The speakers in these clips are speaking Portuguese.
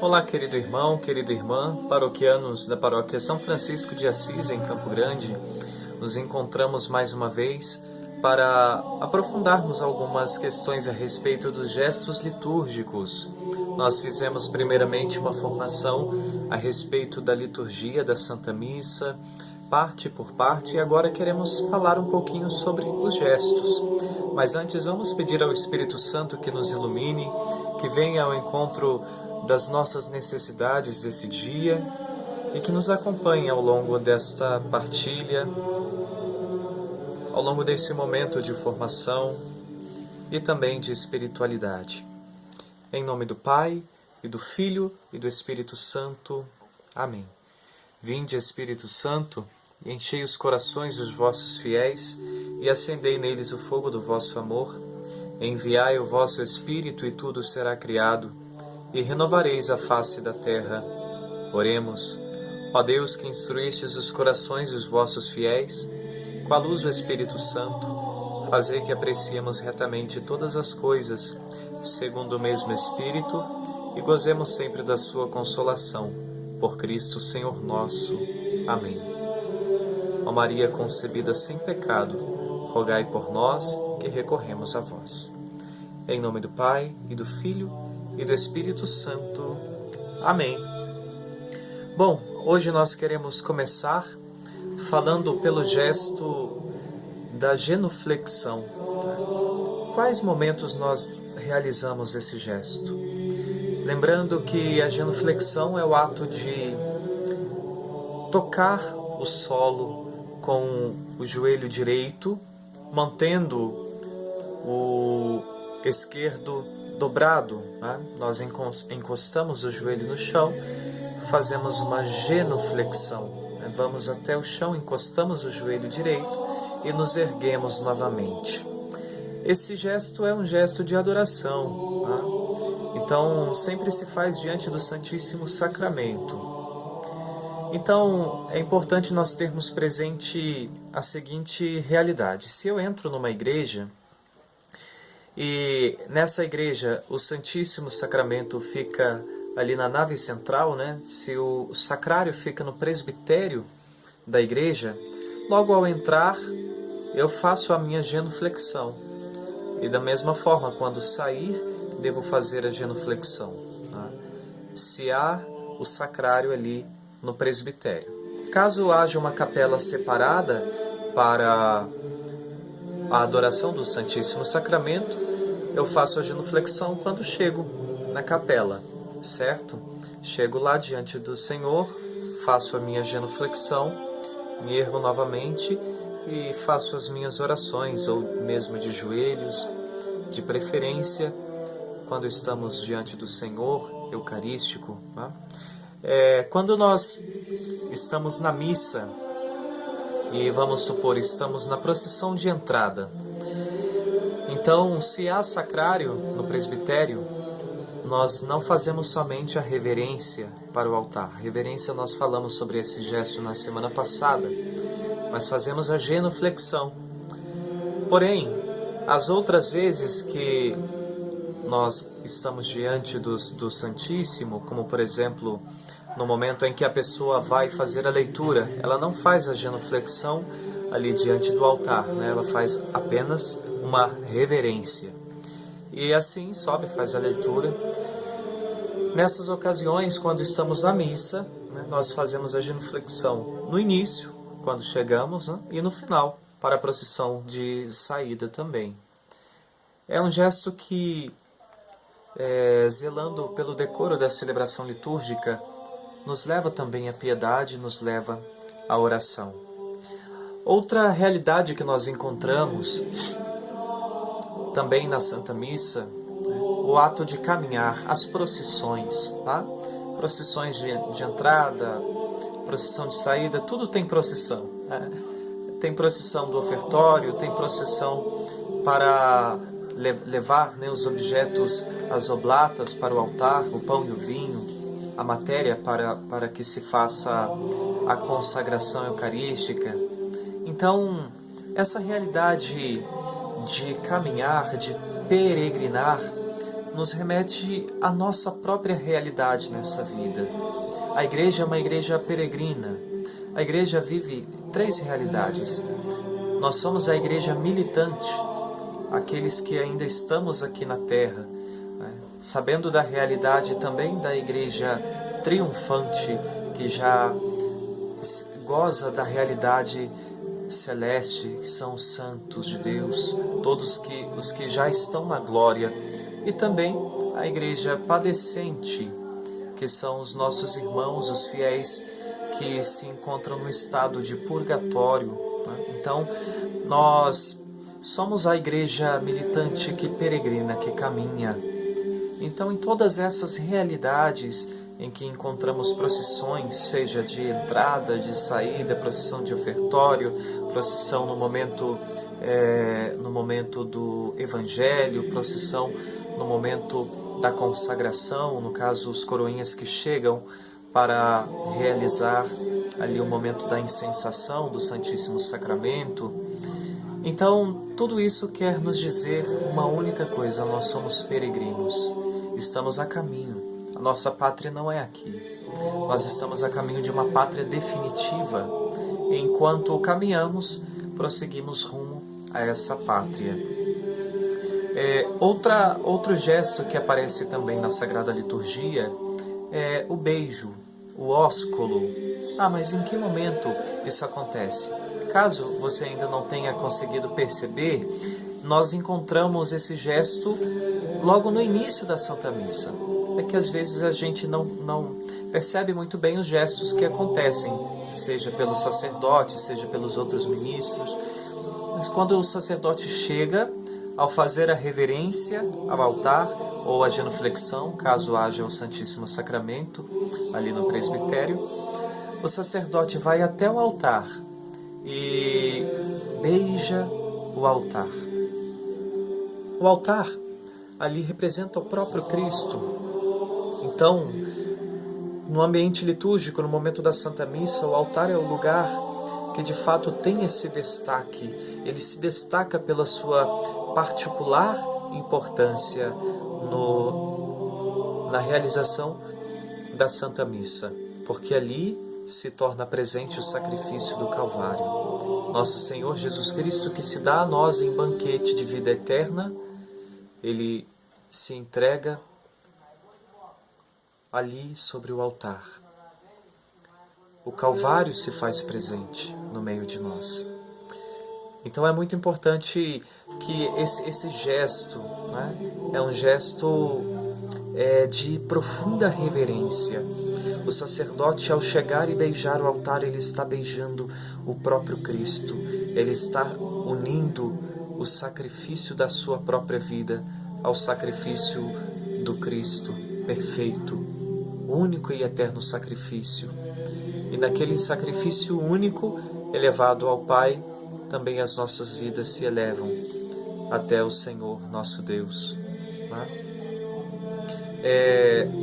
Olá, querido irmão, querida irmã, paroquianos da Paróquia São Francisco de Assis, em Campo Grande. Nos encontramos mais uma vez para aprofundarmos algumas questões a respeito dos gestos litúrgicos. Nós fizemos primeiramente uma formação a respeito da liturgia da Santa Missa, parte por parte, e agora queremos falar um pouquinho sobre os gestos. Mas antes vamos pedir ao Espírito Santo que nos ilumine, que venha ao encontro das nossas necessidades desse dia e que nos acompanhe ao longo desta partilha, ao longo desse momento de formação e também de espiritualidade. Em nome do Pai, e do Filho, e do Espírito Santo. Amém. Vinde, Espírito Santo, e enchei os corações dos vossos fiéis, e acendei neles o fogo do vosso amor. Enviai o vosso Espírito, e tudo será criado, e renovareis a face da terra. Oremos. Ó Deus, que instruístes os corações dos vossos fiéis, com a luz do Espírito Santo, fazei que apreciemos retamente todas as coisas, segundo o mesmo Espírito, e gozemos sempre da sua consolação. Por Cristo, Senhor nosso. Amém. Ó Maria concebida sem pecado, rogai por nós que recorremos a vós. Em nome do Pai, e do Filho, e do Espírito Santo. Amém. Bom, hoje nós queremos começar falando pelo gesto da genuflexão. Quais momentos nós realizamos esse gesto? Lembrando que a genuflexão é o ato de tocar o solo com o joelho direito, mantendo o esquerdo dobrado, né? Nós encostamos o joelho no chão, fazemos uma genuflexão, né? Vamos até o chão, encostamos o joelho direito e nos erguemos novamente. Esse gesto é um gesto de adoração, né? Então sempre se faz diante do Santíssimo Sacramento. Então é importante nós termos presente a seguinte realidade: se eu entro numa igreja e nessa igreja o Santíssimo Sacramento fica ali na nave central, né? Se o sacrário fica no presbitério da igreja, logo ao entrar eu faço a minha genuflexão. E da mesma forma, quando sair, devo fazer a genuflexão, tá? Se há o sacrário ali no presbitério. Caso haja uma capela separada para a adoração do Santíssimo Sacramento, eu faço a genuflexão quando chego na capela, certo? Chego lá diante do Senhor, faço a minha genuflexão, me ergo novamente e faço as minhas orações, ou mesmo de joelhos, de preferência, quando estamos diante do Senhor Eucarístico, né? Quando nós estamos na missa, e vamos supor, estamos na procissão de entrada. Então, se há sacrário no presbitério, nós não fazemos somente a reverência para o altar. Reverência, nós falamos sobre esse gesto na semana passada, mas fazemos a genuflexão. Porém, as outras vezes que nós estamos diante do Santíssimo, como por exemplo, no momento em que a pessoa vai fazer a leitura, ela não faz a genuflexão ali diante do altar, né? Ela faz apenas uma reverência. E assim sobe, faz a leitura. Nessas ocasiões, quando estamos na missa, né, nós fazemos a genuflexão no início, quando chegamos, né, e no final, para a procissão de saída também. É um gesto que, zelando pelo decoro da celebração litúrgica, nos leva também à piedade, nos leva à oração. Outra realidade que nós encontramos também na Santa Missa, o ato de caminhar, as procissões, tá? Procissões de entrada, procissão de saída, tudo tem procissão, né? Tem procissão do ofertório, tem procissão para levar, né, os objetos, as oblatas para o altar, o pão e o vinho, a matéria para que se faça a consagração eucarística. Então, essa realidade de caminhar, de peregrinar, nos remete à nossa própria realidade nessa vida. A igreja é uma igreja peregrina. A igreja vive 3 realidades. Nós somos a igreja militante, aqueles que ainda estamos aqui na terra, né? Sabendo da realidade também da igreja triunfante, que já goza da realidade celeste, que são os santos de Deus, todos os que já estão na glória, e também a igreja padecente, que são os nossos irmãos, os fiéis que se encontram no estado de purgatório, né? Então, nós somos a igreja militante que peregrina, que caminha. Então, em todas essas realidades em que encontramos procissões, seja de entrada, de saída, procissão de ofertório, procissão no momento do Evangelho, procissão no momento da consagração, no caso os coroinhas que chegam para realizar ali o momento da incensação do Santíssimo Sacramento. Então, tudo isso quer nos dizer uma única coisa: nós somos peregrinos, estamos a caminho. A nossa pátria não é aqui. Nós estamos a caminho de uma pátria definitiva. E enquanto caminhamos, prosseguimos rumo a essa pátria. Outro gesto que aparece também na Sagrada Liturgia é o beijo, o ósculo. Mas em que momento isso acontece? Caso você ainda não tenha conseguido perceber, nós encontramos esse gesto logo no início da Santa Missa. É que às vezes a gente não percebe muito bem os gestos que acontecem, seja pelo sacerdote, seja pelos outros ministros. Mas quando o sacerdote chega, ao fazer a reverência ao altar ou a genuflexão, caso haja o Santíssimo Sacramento ali no presbitério, o sacerdote vai até o altar e beija o altar. O altar ali representa o próprio Cristo. Então, no ambiente litúrgico, no momento da Santa Missa, o altar é o lugar que de fato tem esse destaque. Ele se destaca pela sua particular importância na realização da Santa Missa, porque ali se torna presente o sacrifício do Calvário. Nosso Senhor Jesus Cristo, que se dá a nós em banquete de vida eterna, Ele se entrega ali sobre o altar. O Calvário se faz presente no meio de nós. Então é muito importante que esse gesto, né, é um gesto de profunda reverência. O sacerdote, ao chegar e beijar o altar, ele está beijando o próprio Cristo. Ele está unindo o sacrifício da sua própria vida ao sacrifício do Cristo perfeito, único e eterno sacrifício. E naquele sacrifício único, elevado ao Pai, também as nossas vidas se elevam até o Senhor nosso Deus. Né?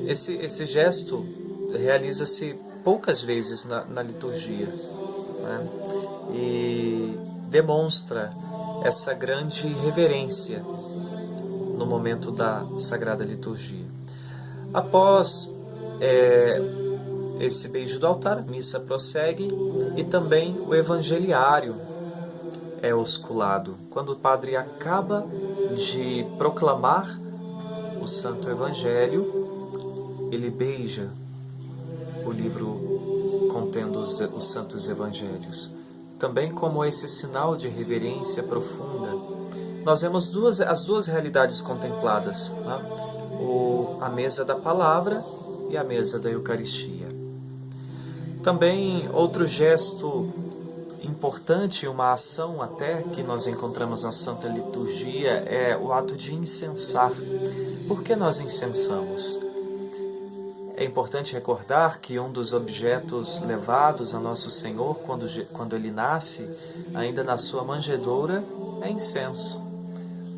Esse gesto realiza-se poucas vezes na liturgia, né? E demonstra essa grande reverência no momento da Sagrada Liturgia. Após esse beijo do altar, a missa prossegue e também o evangeliário é osculado. Quando o padre acaba de proclamar o Santo Evangelho, ele beija o livro contendo os Santos Evangelhos. Também como esse sinal de reverência profunda, nós vemos as duas realidades contempladas, né? A mesa da palavra e a mesa da Eucaristia. Também outro gesto importante, uma ação até que nós encontramos na Santa Liturgia é o ato de incensar. Por que nós incensamos? É importante recordar que um dos objetos levados a Nosso Senhor quando Ele nasce, ainda na sua manjedoura, é incenso.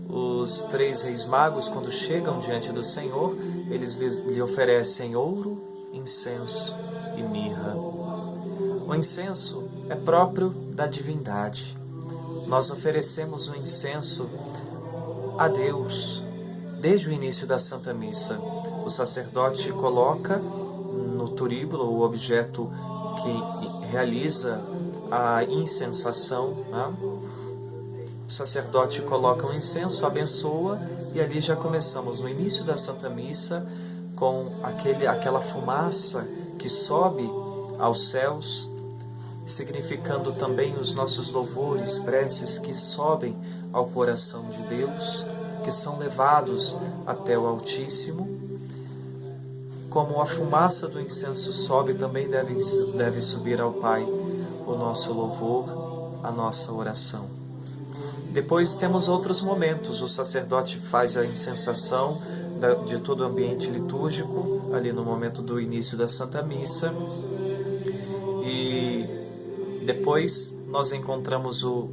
Os 3 reis magos, quando chegam diante do Senhor, eles lhe oferecem ouro, incenso e mirra. O incenso é próprio da divindade. Nós oferecemos o incenso a Deus, desde o início da Santa Missa. O sacerdote coloca no turíbulo o objeto que realiza a incensação, né? O sacerdote coloca o incenso, abençoa, e ali já começamos no início da Santa Missa com aquela fumaça que sobe aos céus, significando também os nossos louvores, preces que sobem ao coração de Deus, que são levados até o Altíssimo. Como a fumaça do incenso sobe, também deve subir ao Pai o nosso louvor, a nossa oração. Depois temos outros momentos. O sacerdote faz a incensação de todo o ambiente litúrgico, ali no momento do início da Santa Missa. E depois nós encontramos o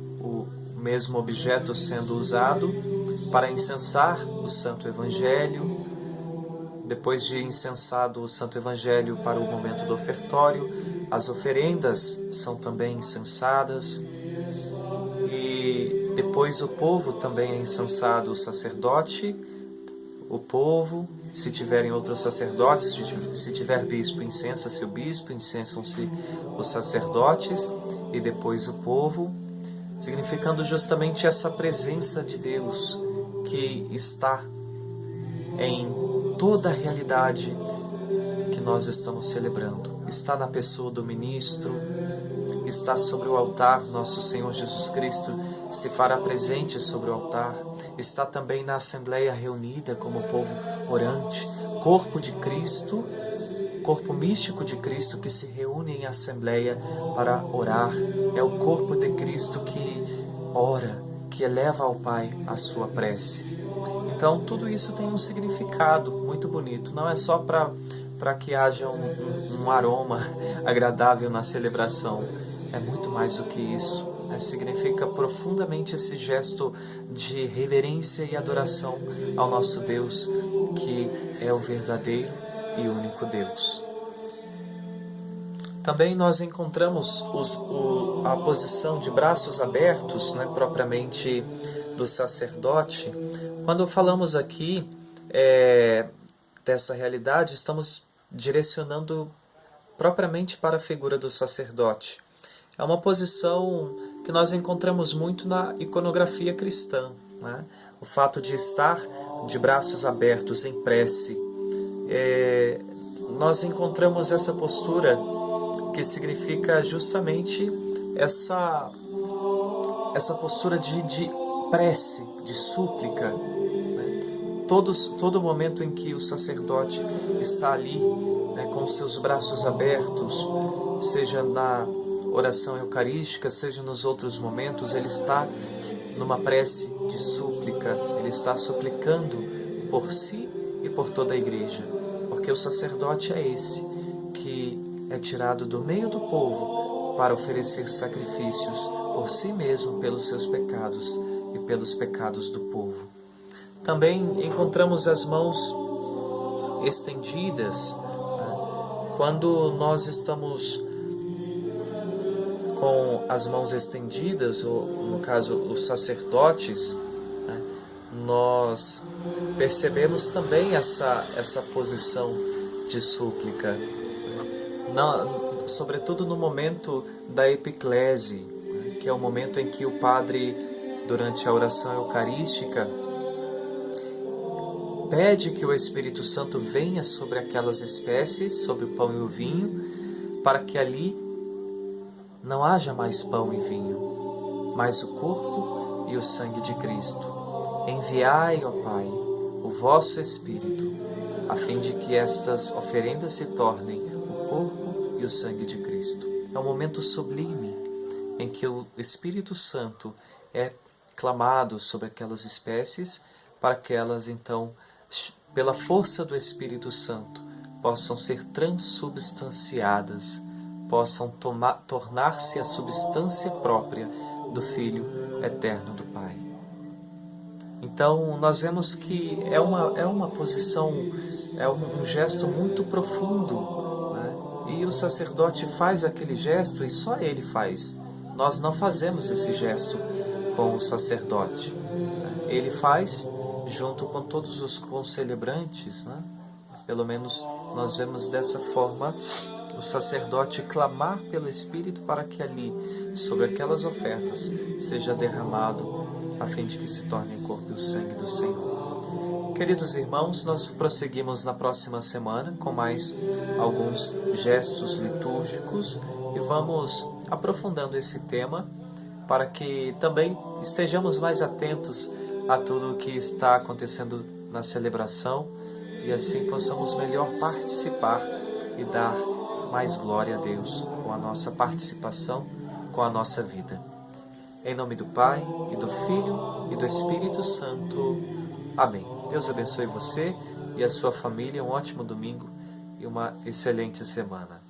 mesmo objeto sendo usado para incensar o Santo Evangelho. Depois de incensado o Santo Evangelho para o momento do ofertório, as oferendas são também incensadas. E depois o povo também é incensado, o sacerdote, o povo, se tiverem outros sacerdotes, se tiver bispo, incensa-se o bispo, incensam-se os sacerdotes e depois o povo, significando justamente essa presença de Deus que está em toda a realidade que nós estamos celebrando. Está na pessoa do ministro, está sobre o altar, nosso Senhor Jesus Cristo se fará presente sobre o altar, está também na Assembleia reunida como povo orante, corpo de Cristo, corpo místico de Cristo que se reúne em Assembleia para orar. É o corpo de Cristo que ora, que eleva ao Pai a sua prece. Então tudo isso tem um significado muito bonito, não é só para que haja um aroma agradável na celebração, é muito mais do que isso. Significa profundamente esse gesto de reverência e adoração ao nosso Deus, que é o verdadeiro e único Deus. Também nós encontramos a posição de braços abertos, né, propriamente do sacerdote. Quando falamos aqui dessa realidade, estamos direcionando propriamente para a figura do sacerdote. É uma posição que nós encontramos muito na iconografia cristã, né? O fato de estar de braços abertos em prece. Nós encontramos essa postura que significa justamente essa postura de prece, de súplica, né? Todo momento em que o sacerdote está ali, né, com seus braços abertos, seja na oração eucarística, seja nos outros momentos, ele está numa prece de súplica, ele está suplicando por si e por toda a igreja, porque o sacerdote é esse que é tirado do meio do povo para oferecer sacrifícios por si mesmo, pelos seus pecados e pelos pecados do povo. Também encontramos as mãos estendidas, né? Quando nós estamos com as mãos estendidas, ou no caso os sacerdotes, né, nós percebemos também essa posição de súplica, sobretudo no momento da epiclese, né, que é o momento em que o padre, durante a oração eucarística, pede que o Espírito Santo venha sobre aquelas espécies, sobre o pão e o vinho, para que ali não haja mais pão e vinho, mas o corpo e o sangue de Cristo. Enviai, ó Pai, o vosso Espírito, a fim de que estas oferendas se tornem o corpo e o sangue de Cristo. É um momento sublime em que o Espírito Santo é clamado sobre aquelas espécies, para que elas, então, pela força do Espírito Santo, possam ser transubstanciadas, possam tornar-se a substância própria do Filho eterno do Pai. Então, nós vemos que é uma posição, é um gesto muito profundo, né? E o sacerdote faz aquele gesto e só ele faz. Nós não fazemos esse gesto com o sacerdote. Ele faz junto com todos os concelebrantes, né? Pelo menos nós vemos dessa forma o sacerdote clamar pelo Espírito para que ali, sobre aquelas ofertas, seja derramado a fim de que se torne o corpo e o sangue do Senhor. Queridos irmãos, nós prosseguimos na próxima semana com mais alguns gestos litúrgicos e vamos aprofundando esse tema para que também estejamos mais atentos a tudo o que está acontecendo na celebração e assim possamos melhor participar e dar mais glória a Deus com a nossa participação, com a nossa vida. Em nome do Pai, e do Filho, e do Espírito Santo. Amém. Deus abençoe você e a sua família, um ótimo domingo e uma excelente semana.